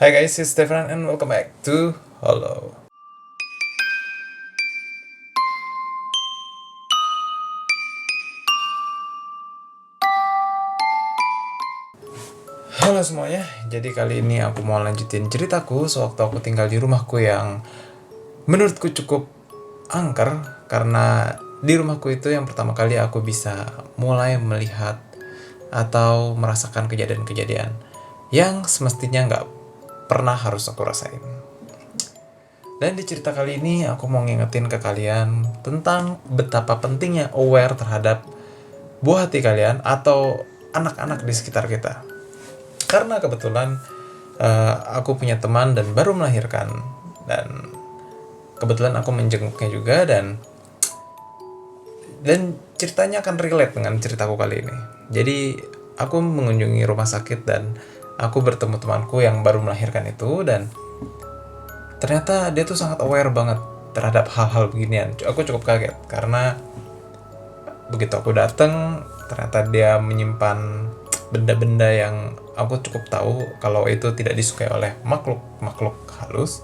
Hi guys, it's Stefan and welcome back to Halo. Halo semuanya, jadi kali ini aku mau lanjutin ceritaku sewaktu aku tinggal di rumahku yang menurutku cukup angker. Karena di rumahku itu yang pertama kali aku bisa mulai melihat atau merasakan kejadian-kejadian yang semestinya nggak pernah harus aku rasain. Dan di cerita kali ini aku mau ngingetin ke kalian tentang betapa pentingnya aware terhadap buah hati kalian atau anak-anak di sekitar kita. Karena kebetulan aku punya teman dan baru melahirkan, dan kebetulan aku menjenguknya juga, dan ceritanya akan relate dengan ceritaku kali ini. Jadi aku mengunjungi rumah sakit dan aku bertemu temanku yang baru melahirkan itu, dan ternyata dia tuh sangat aware banget terhadap hal-hal beginian. Aku cukup kaget karena begitu aku datang ternyata dia menyimpan benda-benda yang aku cukup tahu kalau itu tidak disukai oleh makhluk halus,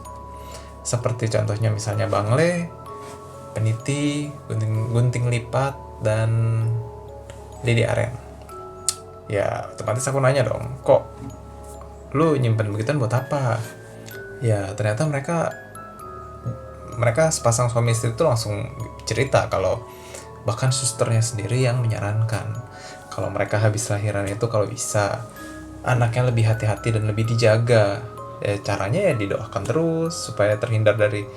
seperti contohnya misalnya bangle, peniti, gunting lipat, dan lidi aren. Ya otomatis aku nanya dong, kok lu nyimpen begituan buat apa? Ya ternyata mereka sepasang suami istri itu langsung cerita kalau bahkan susternya sendiri yang menyarankan kalau mereka habis lahiran itu kalau bisa anaknya lebih hati-hati dan lebih dijaga. Ya, caranya ya didoakan terus supaya terhindar dari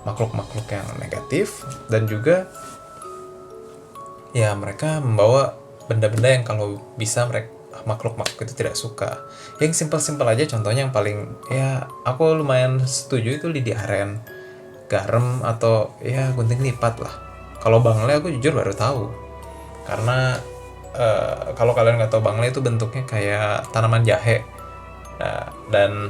makhluk-makhluk yang negatif, dan juga ya mereka membawa benda-benda yang kalau bisa mereka makhluk-makhluk itu tidak suka. Yang simpel-simpel aja, contohnya yang paling ya aku lumayan setuju itu lidi aren, garam, atau ya gunting lipat lah. Kalau bangle aku jujur baru tahu, karena kalau kalian nggak tahu, bangle itu bentuknya kayak tanaman jahe. Nah, dan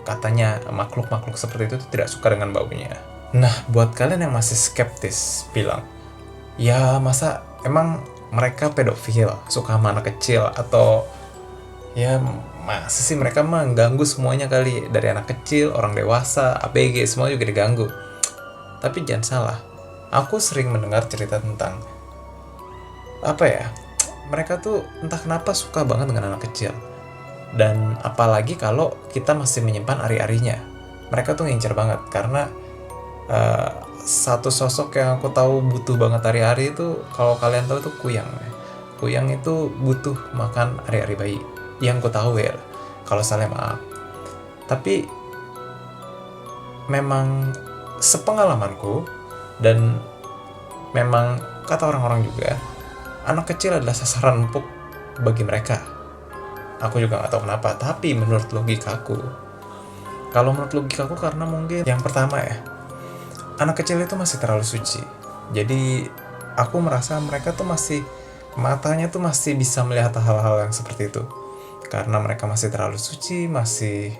katanya makhluk-makhluk seperti itu tidak suka dengan baunya. Nah, buat kalian yang masih skeptis bilang, ya masa emang mereka pedofil, suka sama anak kecil, atau ya masa sih mereka mah ganggu semuanya kali, dari anak kecil, orang dewasa, ABG, semua juga diganggu. Tapi jangan salah, aku sering mendengar cerita tentang apa ya, mereka tuh entah kenapa suka banget dengan anak kecil. Dan apalagi kalau kita masih menyimpan ari-arinya, mereka tuh ngincer banget. Karena satu sosok yang aku tahu butuh banget ari-ari itu, kalau kalian tahu, itu kuyang. Kuyang itu butuh makan ari-ari bayi, yang aku tahu ya. Kalau salah maaf. Tapi memang sepengalamanku, dan memang kata orang-orang juga, anak kecil adalah sasaran empuk bagi mereka. Aku juga gak tahu kenapa, tapi menurut logikaku, karena mungkin yang pertama ya, anak kecil itu masih terlalu suci. Jadi aku merasa mereka tuh masih, matanya tuh masih bisa melihat hal-hal yang seperti itu. Karena mereka masih terlalu suci, masih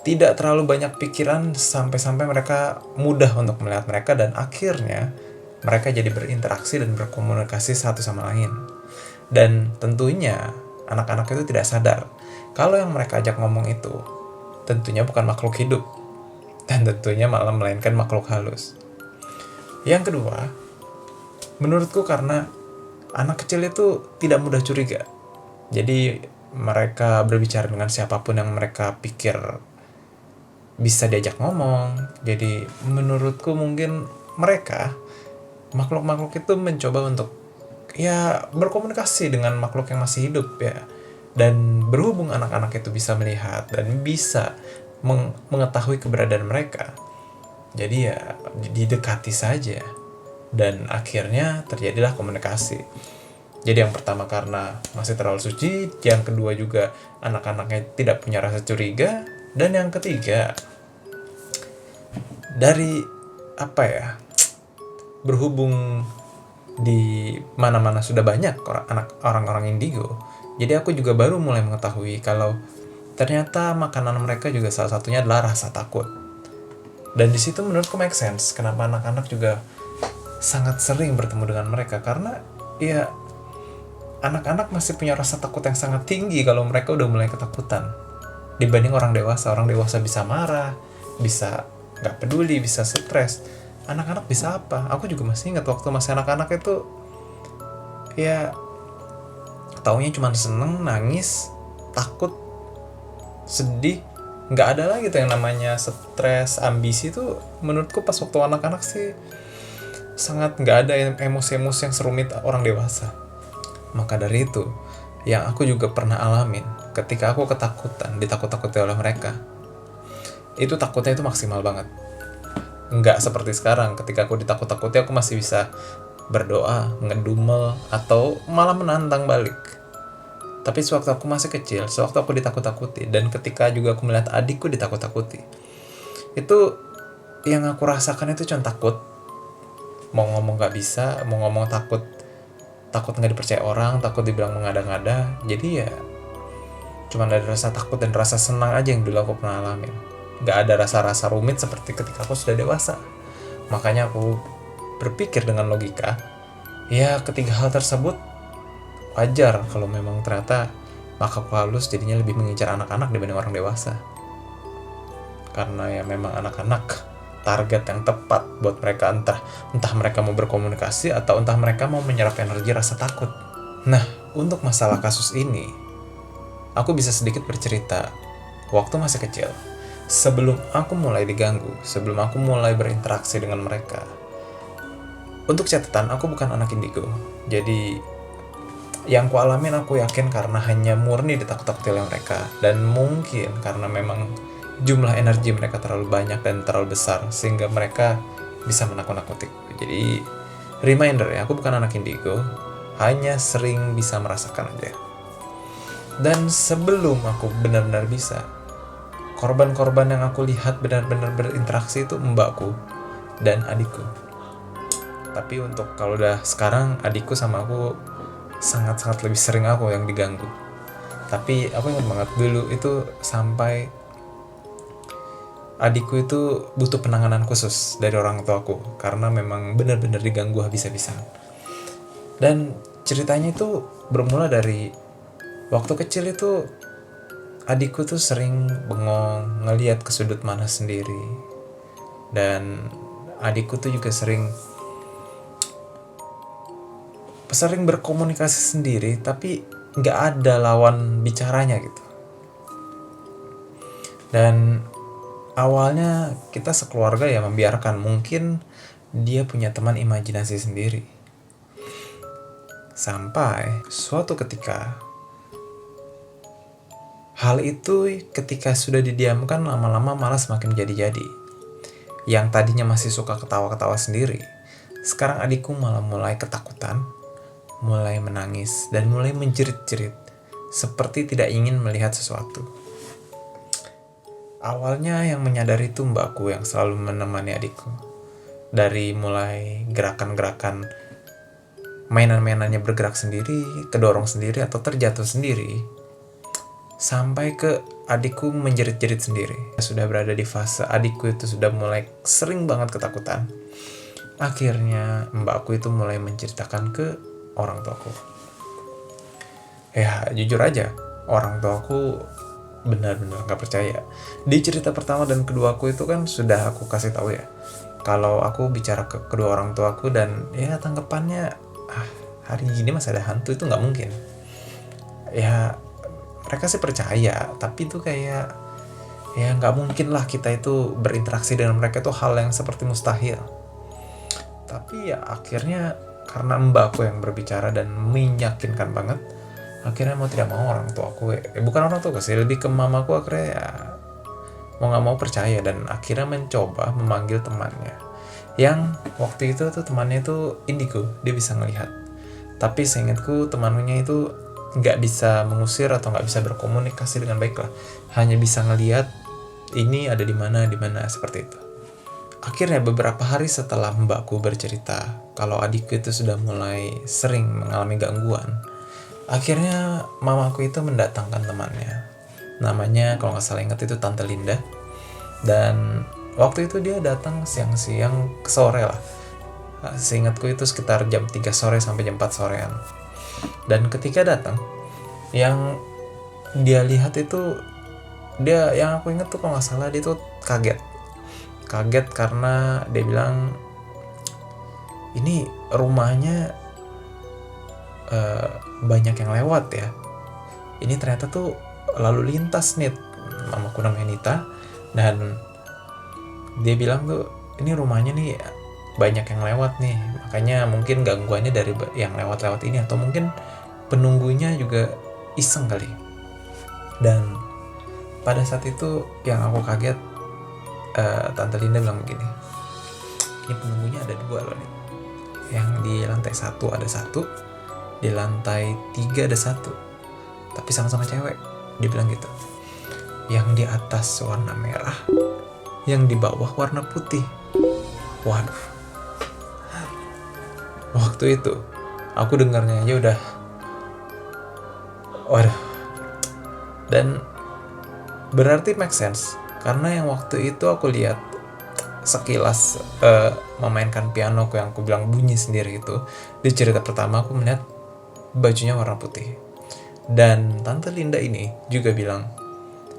tidak terlalu banyak pikiran, sampai-sampai mereka mudah untuk melihat mereka, dan akhirnya mereka jadi berinteraksi dan berkomunikasi satu sama lain. Dan tentunya anak-anak itu tidak sadar kalau yang mereka ajak ngomong itu tentunya bukan makhluk hidup, dan tentunya malah melainkan makhluk halus. Yang kedua, menurutku karena anak kecil itu tidak mudah curiga. Jadi mereka berbicara dengan siapapun yang mereka pikir bisa diajak ngomong. Jadi menurutku mungkin mereka, makhluk-makhluk itu mencoba untuk ya berkomunikasi dengan makhluk yang masih hidup ya. Dan berhubung anak-anak itu bisa melihat dan bisa mengetahui keberadaan mereka, jadi ya didekati saja, dan akhirnya terjadilah komunikasi. Jadi yang pertama karena masih terlalu suci, yang kedua juga anak-anaknya tidak punya rasa curiga, dan yang ketiga dari apa ya, berhubung di mana-mana sudah banyak orang-orang indigo, jadi aku juga baru mulai mengetahui kalau ternyata makanan mereka juga salah satunya adalah rasa takut. Dan di situ menurutku make sense kenapa anak-anak juga sangat sering bertemu dengan mereka, karena ya anak-anak masih punya rasa takut yang sangat tinggi kalau mereka udah mulai ketakutan dibanding orang dewasa. Orang dewasa bisa marah, bisa nggak peduli, bisa stres. Anak-anak bisa apa? Aku juga masih ingat waktu masih anak-anak itu, ya taunya cuma seneng, nangis, takut, sedih. Nggak ada lagi tuh yang namanya stres, ambisi. Tuh menurutku pas waktu anak-anak sih sangat nggak ada emosi-emosi yang serumit orang dewasa. Maka dari itu, yang aku juga pernah alamin ketika aku ketakutan, ditakut-takuti oleh mereka, itu takutnya itu maksimal banget. Nggak seperti sekarang, ketika aku ditakut-takuti aku masih bisa berdoa, ngedumel, atau malah menantang balik. Tapi sewaktu aku masih kecil, sewaktu aku ditakut-takuti, dan ketika juga aku melihat adikku ditakut-takuti, itu yang aku rasakan itu cuma takut. Mau ngomong gak bisa, mau ngomong takut gak dipercaya orang, takut dibilang mengada-ngada. Jadi ya cuma ada rasa takut dan rasa senang aja yang dulu aku pernah alamin. Gak ada rasa-rasa rumit seperti ketika aku sudah dewasa. Makanya aku berpikir dengan logika, ya ketiga hal tersebut wajar kalau memang ternyata makaku halus jadinya lebih mengincar anak-anak dibanding orang dewasa. Karena ya memang anak-anak target yang tepat buat mereka, entah mereka mau berkomunikasi atau entah mereka mau menyerap energi rasa takut. Nah, untuk masalah kasus ini, aku bisa sedikit bercerita. Waktu masih kecil, sebelum aku mulai diganggu, sebelum aku mulai berinteraksi dengan mereka, untuk catatan, aku bukan anak indigo. Jadi yang ku alamin aku yakin karena hanya murni ditakut-takuti oleh mereka, dan mungkin karena memang jumlah energi mereka terlalu banyak dan terlalu besar sehingga mereka bisa menakut-nakuti. Jadi reminder ya, aku bukan anak indigo, hanya sering bisa merasakan aja. Dan sebelum aku benar-benar bisa, korban-korban yang aku lihat benar-benar berinteraksi itu mbakku dan adikku. Tapi untuk kalau udah sekarang, adikku sama aku sangat-sangat lebih sering aku yang diganggu. Tapi aku ingat banget dulu itu sampai adikku itu butuh penanganan khusus dari orang tuaku karena memang benar-benar diganggu habis-habisan. Dan ceritanya itu bermula dari waktu kecil itu adikku tuh sering bengong, ngelihat ke sudut mana sendiri. Dan adikku tuh juga sering berkomunikasi sendiri tapi nggak ada lawan bicaranya gitu. Dan awalnya kita sekeluarga ya membiarkan, mungkin dia punya teman imajinasi sendiri. Sampai suatu ketika hal itu ketika sudah didiamkan lama-lama malah semakin jadi-jadi. Yang tadinya masih suka ketawa-ketawa sendiri, sekarang adikku malah mulai ketakutan, mulai menangis, dan mulai menjerit-jerit seperti tidak ingin melihat sesuatu. Awalnya yang menyadari itu mbakku yang selalu menemani adikku. Dari mulai gerakan-gerakan mainan-mainannya bergerak sendiri, kedorong sendiri atau terjatuh sendiri, sampai ke adikku menjerit-jerit sendiri. Sudah berada di fase adikku itu sudah mulai sering banget ketakutan. Akhirnya mbakku itu mulai menceritakan ke orang tuaku. Ya jujur aja, orang tuaku benar-benar gak percaya. Di cerita pertama dan kedua aku itu kan sudah aku kasih tahu ya, kalau aku bicara ke kedua orang tuaku dan ya tanggapannya, hari ini masih ada hantu, itu gak mungkin. Ya mereka sih percaya, tapi itu kayak ya gak mungkin lah kita itu berinteraksi dengan mereka, itu hal yang seperti mustahil. Tapi ya akhirnya karena mbakku yang berbicara dan meyakinkan banget, akhirnya mau tidak mau orang tua aku, bukan orang tua sih, lebih ke mamaku, akhirnya ya mau gak mau percaya dan akhirnya mencoba memanggil temannya. Yang waktu itu tuh temannya itu indigo, dia bisa ngelihat. Tapi seingatku temannya itu gak bisa mengusir atau gak bisa berkomunikasi dengan baik lah, hanya bisa ngelihat ini ada di mana seperti itu. Akhirnya beberapa hari setelah mbakku bercerita kalau adikku itu sudah mulai sering mengalami gangguan, akhirnya mamaku itu mendatangkan temannya. Namanya kalau gak salah ingat itu Tante Linda. Dan waktu itu dia datang siang-siang ke sore lah. Seingatku itu sekitar jam 3 sore sampai jam 4 sorean. Dan ketika datang, yang dia lihat itu, dia yang aku inget tuh kalau nggak salah dia tuh kaget karena dia bilang ini rumahnya banyak yang lewat ya. Ini ternyata tuh lalu lintas nih. Mamaku namanya Nita, dan dia bilang tuh ini rumahnya nih banyak yang lewat nih, makanya mungkin gangguannya dari yang lewat-lewat ini, atau mungkin penunggunya juga iseng kali. Dan pada saat itu yang aku kaget, Tante Linda bilang begini, ini penunggunya ada 2 loh nih. Yang di lantai 1 ada 1, di lantai 3 ada 1, tapi sama-sama cewek. Dia bilang gitu. Yang di atas warna merah, yang di bawah warna putih. Waduh, waktu itu aku dengarnya aja udah waduh. Dan berarti make sense, karena yang waktu itu aku lihat sekilas memainkan piano yang aku bilang bunyi sendiri itu, di cerita pertama aku melihat bajunya warna putih. Dan Tante Linda ini juga bilang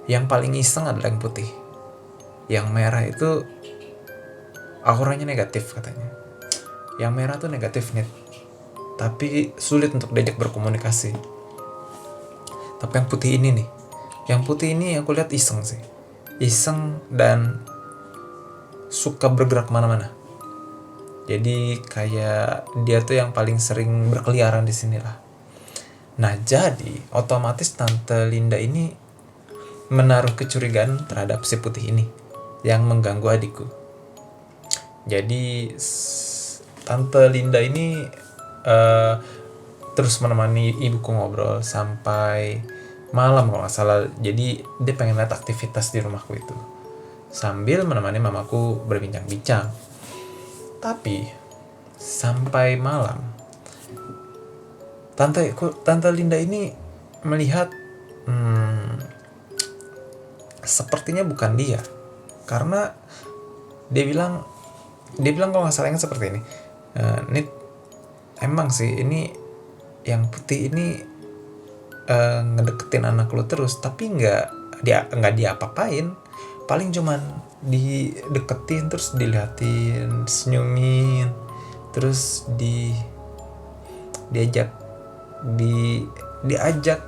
yang paling iseng adalah yang putih, yang merah itu auranya negatif katanya. Yang merah tuh negatif nih, tapi sulit untuk diajak berkomunikasi. Tapi yang putih ini nih, yang putih ini aku lihat iseng sih, iseng dan suka bergerak kemana-mana. Jadi kayak dia tuh yang paling sering berkeliaran di sini lah. Nah, jadi otomatis Tante Linda ini menaruh kecurigaan terhadap si putih ini yang mengganggu adikku. Jadi Tante Linda ini terus menemani ibuku ngobrol sampai malam kalau nggak salah. Jadi dia pengen lihat aktivitas di rumahku itu sambil menemani mamaku berbincang-bincang. Tapi sampai malam Tante Linda ini melihat sepertinya bukan dia, karena dia bilang kalau nggak salahnya seperti ini, Nit, emang sih ini yang putih ini ngedeketin anak lu terus, tapi nggak diapa-apain, paling cuman dideketin terus diliatin, senyumin, terus diajak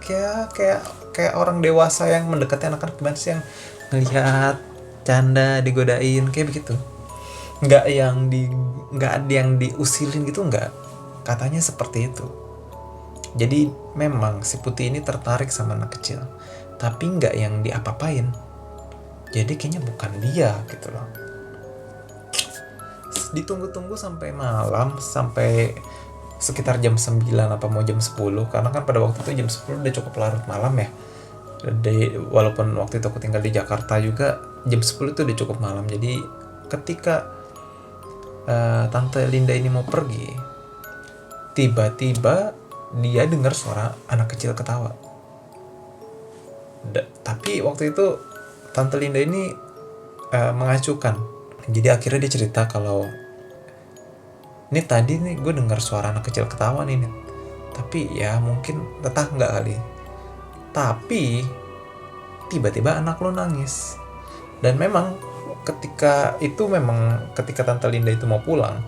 ya kayak orang dewasa yang mendekati anak-anak, gimana sih, yang ngelihat, canda, digodain kayak begitu. Nggak ada yang diusilin gitu, nggak, katanya seperti itu. Jadi memang si putih ini tertarik sama anak kecil, tapi nggak yang diapa-apain. Jadi kayaknya bukan dia gitu loh. Ditunggu-tunggu sampai malam, sampai sekitar jam 9 apa mau jam 10, karena kan pada waktu itu jam 10 udah cukup larut malam ya. Walaupun waktu itu aku tinggal di Jakarta juga, jam 10 itu udah cukup malam. Jadi ketika Tante Linda ini mau pergi, tiba-tiba dia dengar suara anak kecil ketawa. Tapi waktu itu Tante Linda ini mengacuhkan. Jadi akhirnya dia cerita kalau ini tadi nih gue dengar suara anak kecil ketawa nih, tapi ya mungkin tetangga kali. Tapi tiba-tiba anak lo nangis. Dan memang ketika Tante Linda itu mau pulang,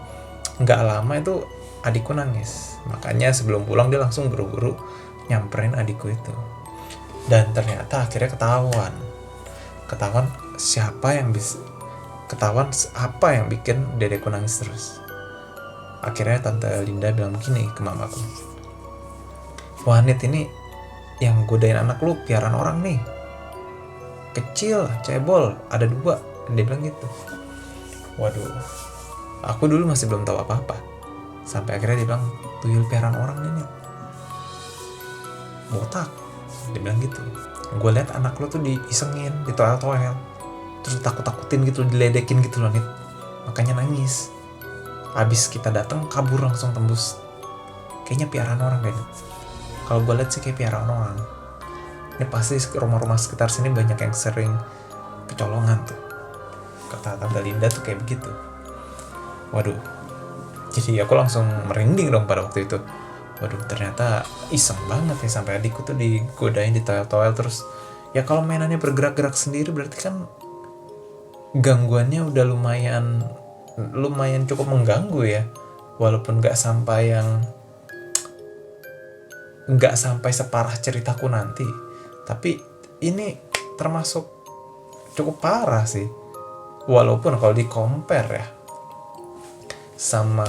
nggak lama itu adikku nangis. Makanya sebelum pulang dia langsung buru-buru nyamperin adikku itu. Dan ternyata akhirnya ketahuan apa yang bikin dedekku nangis terus. Akhirnya Tante Linda bilang begini ke mamaku, Wanit, ini yang godain anak lu piaran orang nih, kecil, cebol, ada 2. Dia bilang gitu. Waduh, aku dulu masih belum tahu apa-apa, sampai akhirnya dia bilang tuyul piaran orang ini botak. Dia bilang gitu. Gue lihat anak lu tuh diisengin, ditoel-toel, terus takut-takutin gitu, diledekin gitu loh, Nit, makanya nangis. Abis kita datang kabur langsung tembus. Kayaknya piaraan orang deh. Kalau gue lihat sih kayak piaraan orang. Ini pasti rumah-rumah sekitar sini banyak yang sering kecolongan tuh. Kata Tante Linda tuh kayak begitu. Waduh. Jadi aku langsung merinding dong pada waktu itu. waduh ternyata iseng banget ya, sampai adikku tuh digodain di toel-toel terus. Ya kalau mainannya bergerak-gerak sendiri berarti kan gangguannya udah lumayan lumayan cukup mengganggu ya, walaupun nggak sampai separah ceritaku nanti, tapi ini termasuk cukup parah sih. Walaupun kalau di compare ya sama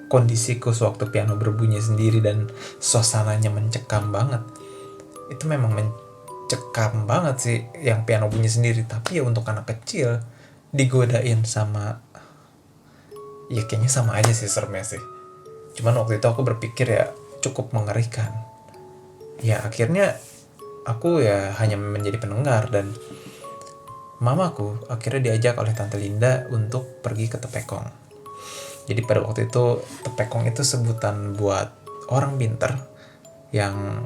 kondisiku sewaktu piano berbunyi sendiri dan suasananya mencekam banget, itu memang mencekam banget sih yang piano bunyi sendiri. Tapi ya untuk anak kecil digodain sama, ya kayaknya sama aja sih seremnya sih. Cuman waktu itu aku berpikir ya cukup mengerikan. Ya akhirnya aku ya hanya menjadi pendengar, dan mamaku akhirnya diajak oleh Tante Linda untuk pergi ke Tepekong. Jadi pada waktu itu Tepekong itu sebutan buat orang pinter yang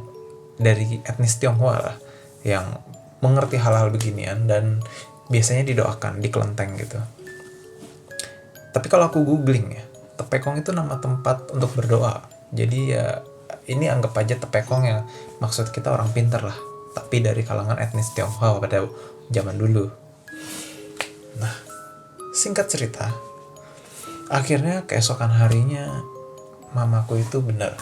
dari etnis Tionghoa lah, yang mengerti hal-hal beginian dan biasanya didoakan di kelenteng gitu. Tapi kalau aku googling ya, Tepekong itu nama tempat untuk berdoa. Jadi ya ini anggap aja Tepekong ya, maksud kita orang pinter lah, tapi dari kalangan etnis Tionghoa pada zaman dulu. Nah, singkat cerita, akhirnya keesokan harinya mamaku itu benar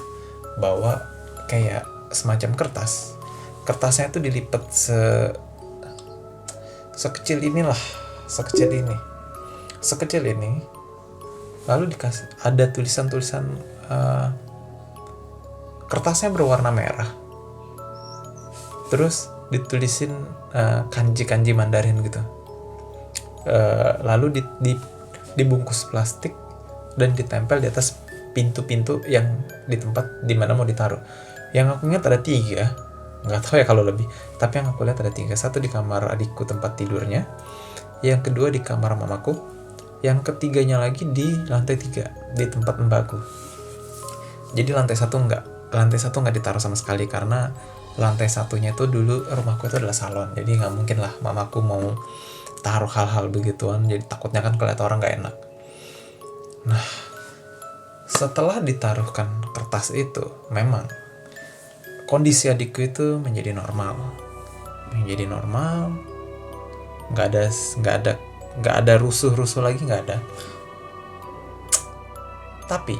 bawa kayak semacam kertas. Kertasnya itu dilipat sekecil inilah, sekecil ini. Lalu dikasih ada tulisan-tulisan, kertasnya berwarna merah. Terus ditulisin kanji-kanji Mandarin gitu. Lalu dibungkus plastik dan ditempel di atas pintu-pintu yang di tempat dimana mau ditaruh. Yang aku ingat ada 3, nggak tahu ya kalau lebih, tapi yang aku lihat ada 3. 1 di kamar adikku tempat tidurnya, yang kedua di kamar mamaku, yang ketiganya lagi di lantai 3 di tempat mbakku. Jadi lantai satu nggak ditaruh sama sekali, karena lantai satunya itu dulu rumahku itu adalah salon, jadi nggak mungkin lah mamaku mau taruh hal-hal begituan, jadi takutnya kan kelihatan orang nggak enak. Nah, setelah ditaruhkan kertas itu, memang kondisi adikku itu menjadi normal, nggak ada rusuh lagi, nggak ada. Tapi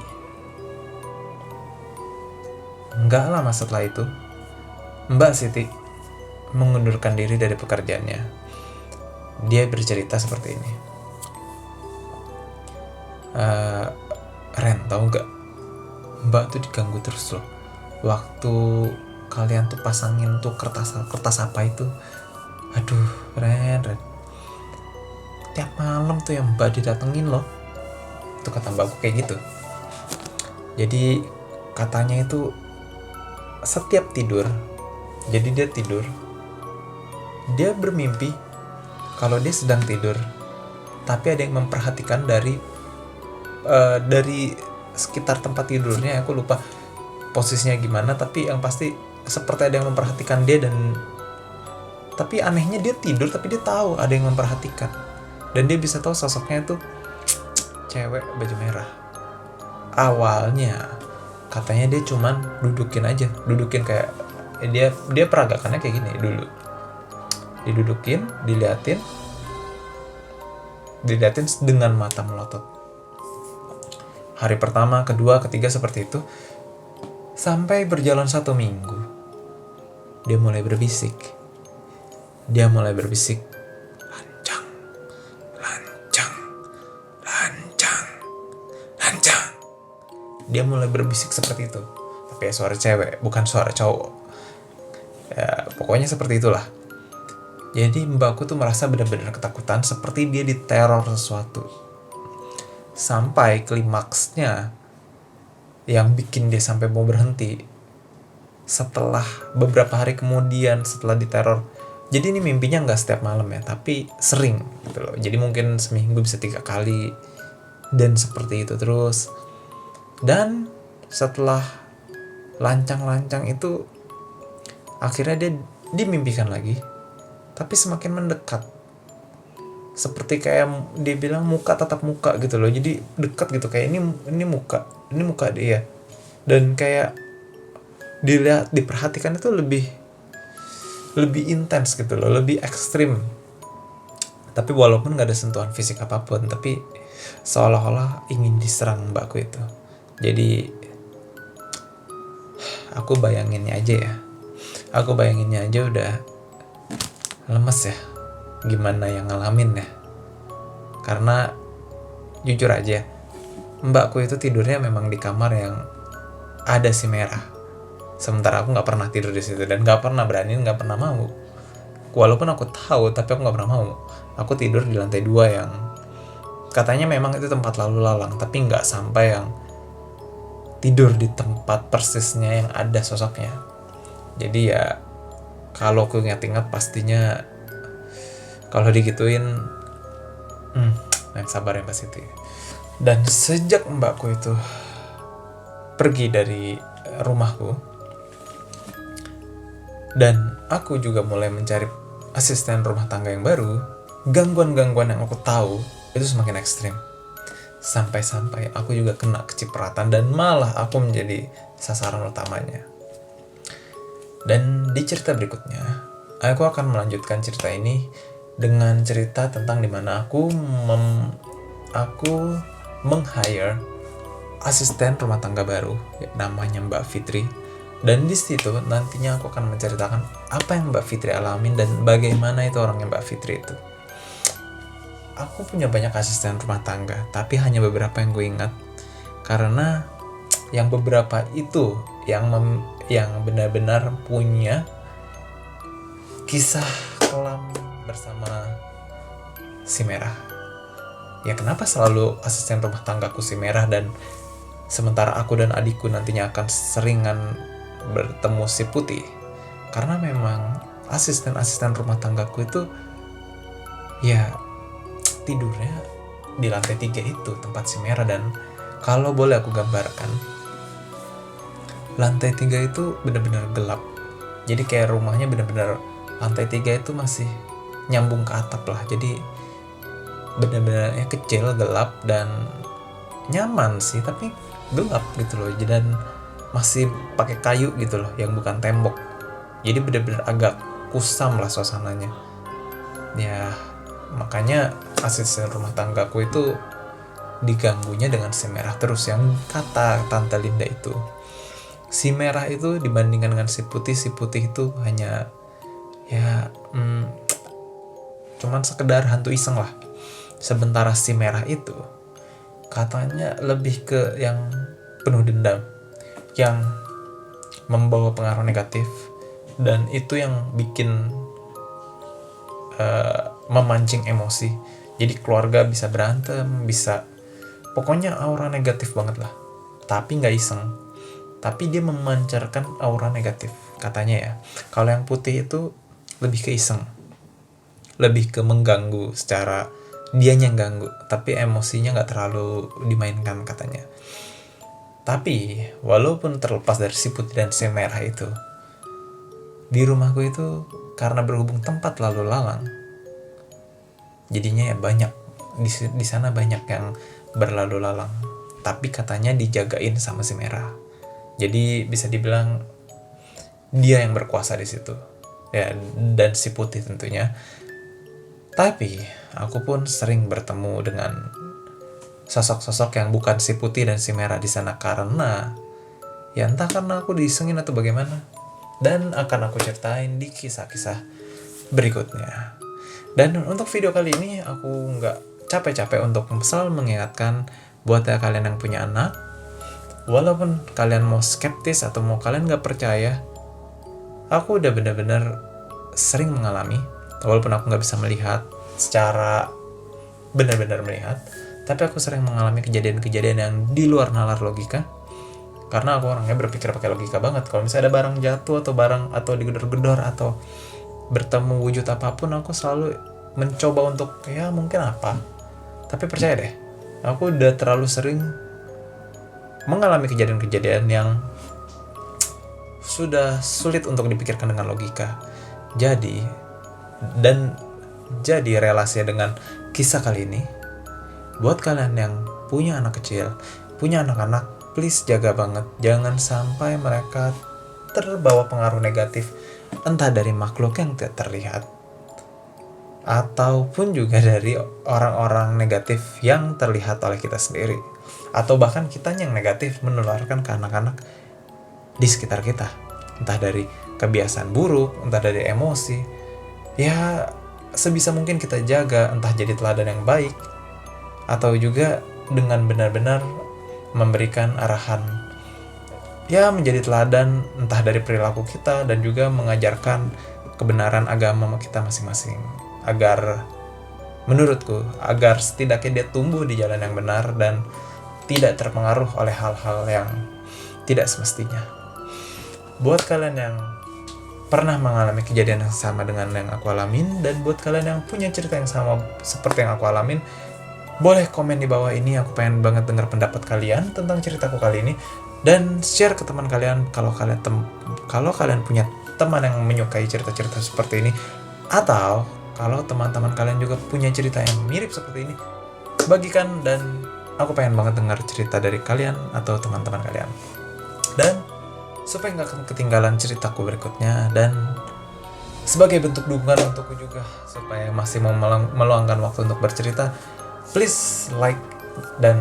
nggak lama setelah itu, Mbak Siti mengundurkan diri dari pekerjaannya. Dia bercerita seperti ini. Ren, tahu nggak? Mbak tuh diganggu terus loh. Waktu kalian tuh pasangin tuh kertas apa itu? Aduh, Ren. Tiap malam tuh yang Mbak didatengin loh. Itu kata mbakku kayak gitu. Jadi katanya itu setiap tidur, jadi dia tidur, dia bermimpi kalau dia sedang tidur, tapi ada yang memperhatikan dari sekitar tempat tidurnya. Aku lupa posisinya gimana, tapi yang pasti seperti ada yang memperhatikan dia. Dan tapi anehnya dia tidur tapi dia tahu ada yang memperhatikan, dan dia bisa tahu sosoknya itu cewek baju merah. Awalnya katanya dia cuman dudukin kayak dia peragakannya kayak gini dulu, didudukin, diliatin dengan mata melotot. Hari pertama, kedua, ketiga seperti itu, sampai berjalan 1 minggu. Dia mulai berbisik, lancang. Dia mulai berbisik seperti itu, tapi ya suara cewek, bukan suara cowok. Ya, pokoknya seperti itulah. Jadi mbakku tuh merasa benar-benar ketakutan, seperti dia diteror sesuatu. Sampai klimaksnya yang bikin dia sampai mau berhenti, setelah beberapa hari kemudian setelah diteror. Jadi ini mimpinya nggak setiap malam ya, tapi sering gitu loh. Jadi mungkin seminggu bisa 3 kali, dan seperti itu terus. Dan setelah lancang-lancang itu, akhirnya dia dimimpikan lagi, tapi semakin mendekat. Seperti kayak dia bilang muka tatap muka gitu loh. Jadi dekat gitu, kayak ini muka dia. Dan kayak dilihat, diperhatikan itu lebih intens gitu loh, lebih ekstrim. Tapi walaupun nggak ada sentuhan fisik apapun, tapi seolah-olah ingin diserang mbakku itu. Jadi aku bayanginnya aja udah lemes ya, gimana yang ngalamin ya. Karena jujur aja, mbakku itu tidurnya memang di kamar yang ada si merah, sementara aku nggak pernah tidur di situ dan nggak pernah mau. Walaupun aku tahu, tapi aku nggak pernah mau. Aku tidur di lantai 2 yang katanya memang itu tempat lalu lalang, tapi nggak sampai yang tidur di tempat persisnya yang ada sosoknya. Jadi ya kalau aku ingat-ingat pastinya kalau digituin yang sabar yang pas itu. Dan sejak mbakku itu pergi dari rumahku dan aku juga mulai mencari asisten rumah tangga yang baru, gangguan-gangguan yang aku tahu itu semakin ekstrim. Sampai-sampai aku juga kena kecipratan dan malah aku menjadi sasaran utamanya. Dan di cerita berikutnya, aku akan melanjutkan cerita ini dengan cerita tentang dimana aku meng-hire asisten rumah tangga baru, namanya Mbak Fitri. Dan di situ nantinya aku akan menceritakan apa yang Mbak Fitri alamin dan bagaimana itu orangnya Mbak Fitri itu. Aku punya banyak asisten rumah tangga, tapi hanya beberapa yang gue ingat. Karena yang beberapa itu yang benar-benar punya kisah kelam bersama si merah. Ya kenapa selalu asisten rumah tanggaku si merah, dan sementara aku dan adikku nantinya akan seringan bertemu si putih? Karena memang asisten-asisten rumah tanggaku itu ya tidurnya di lantai 3 itu tempat si merah. Dan kalau boleh aku gambarkan, lantai 3 itu benar-benar gelap. Jadi kayak rumahnya benar-benar lantai 3 itu masih nyambung ke atap lah. Jadi benar-benar kecil, gelap, dan nyaman sih, tapi gelap gitu loh. Dan masih pakai kayu gitu loh, yang bukan tembok. Jadi benar-benar agak kusam lah suasananya. Ya makanya asisten rumah tanggaku itu diganggunya dengan si merah terus. Yang kata Tante Linda itu, si merah itu dibandingkan dengan si putih itu hanya ya cuman sekedar hantu iseng lah. Sementara si merah itu katanya lebih ke yang penuh dendam, yang membawa pengaruh negatif, dan itu yang bikin memancing emosi. Jadi keluarga bisa berantem, bisa pokoknya aura negatif banget lah. Tapi nggak iseng, tapi dia memancarkan aura negatif katanya ya. Kalau yang putih itu lebih ke iseng, lebih ke mengganggu secara dianya yang ganggu, tapi emosinya nggak terlalu dimainkan katanya. Tapi walaupun terlepas dari si putih dan si merah itu, di rumahku itu karena berhubung tempat lalu lalang, jadinya ya banyak di sana banyak yang berlalu lalang. Tapi katanya dijagain sama si merah. Jadi bisa dibilang dia yang berkuasa di situ. Ya, dan si putih tentunya. Tapi aku pun sering bertemu dengan sosok-sosok yang bukan si putih dan si merah di sana, karena ya entah karena aku disengin atau bagaimana. Dan akan aku ceritain di kisah-kisah berikutnya. Dan untuk video kali ini aku nggak capek-capek untuk selalu mengingatkan buat ya kalian yang punya anak, walaupun kalian mau skeptis atau mau kalian nggak percaya, aku udah benar-benar sering mengalami. Walaupun aku nggak bisa melihat secara benar-benar melihat, tapi aku sering mengalami kejadian-kejadian yang di luar nalar logika. Karena aku orangnya berpikir pakai logika banget. Kalau misalnya ada barang jatuh atau digedor-gedor atau bertemu wujud apapun, aku selalu mencoba untuk ya mungkin apa. Tapi percaya deh, aku udah terlalu sering mengalami kejadian-kejadian yang sudah sulit untuk dipikirkan dengan logika. Jadi relasinya dengan kisah kali ini, buat kalian yang punya anak kecil, punya anak-anak, please jaga banget, jangan sampai mereka terbawa pengaruh negatif, entah dari makhluk yang tidak terlihat, ataupun juga dari orang-orang negatif yang terlihat oleh kita sendiri, atau bahkan kita yang negatif menularkan ke anak-anak di sekitar kita, entah dari kebiasaan buruk, entah dari emosi. Ya, sebisa mungkin kita jaga, entah jadi teladan yang baik, atau juga dengan benar-benar memberikan arahan, ya menjadi teladan entah dari perilaku kita dan juga mengajarkan kebenaran agama kita masing-masing, agar menurutku, agar setidaknya dia tumbuh di jalan yang benar dan tidak terpengaruh oleh hal-hal yang tidak semestinya. Buat kalian yang pernah mengalami kejadian yang sama dengan yang aku alamin, dan buat kalian yang punya cerita yang sama seperti yang aku alamin, boleh komen di bawah ini. Aku pengen banget dengar pendapat kalian tentang ceritaku kali ini, dan share ke teman kalian kalau kalian punya teman yang menyukai cerita-cerita seperti ini, atau kalau teman-teman kalian juga punya cerita yang mirip seperti ini, bagikan. Dan aku pengen banget dengar cerita dari kalian atau teman-teman kalian, dan supaya nggak ketinggalan ceritaku berikutnya, dan sebagai bentuk dukungan untukku juga supaya masih mau meluangkan waktu untuk bercerita, please like dan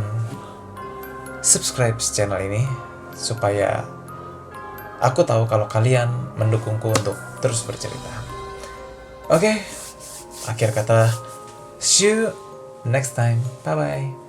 subscribe channel ini supaya aku tahu kalau kalian mendukungku untuk terus bercerita. Oke, akhir kata, see you next time. Bye bye.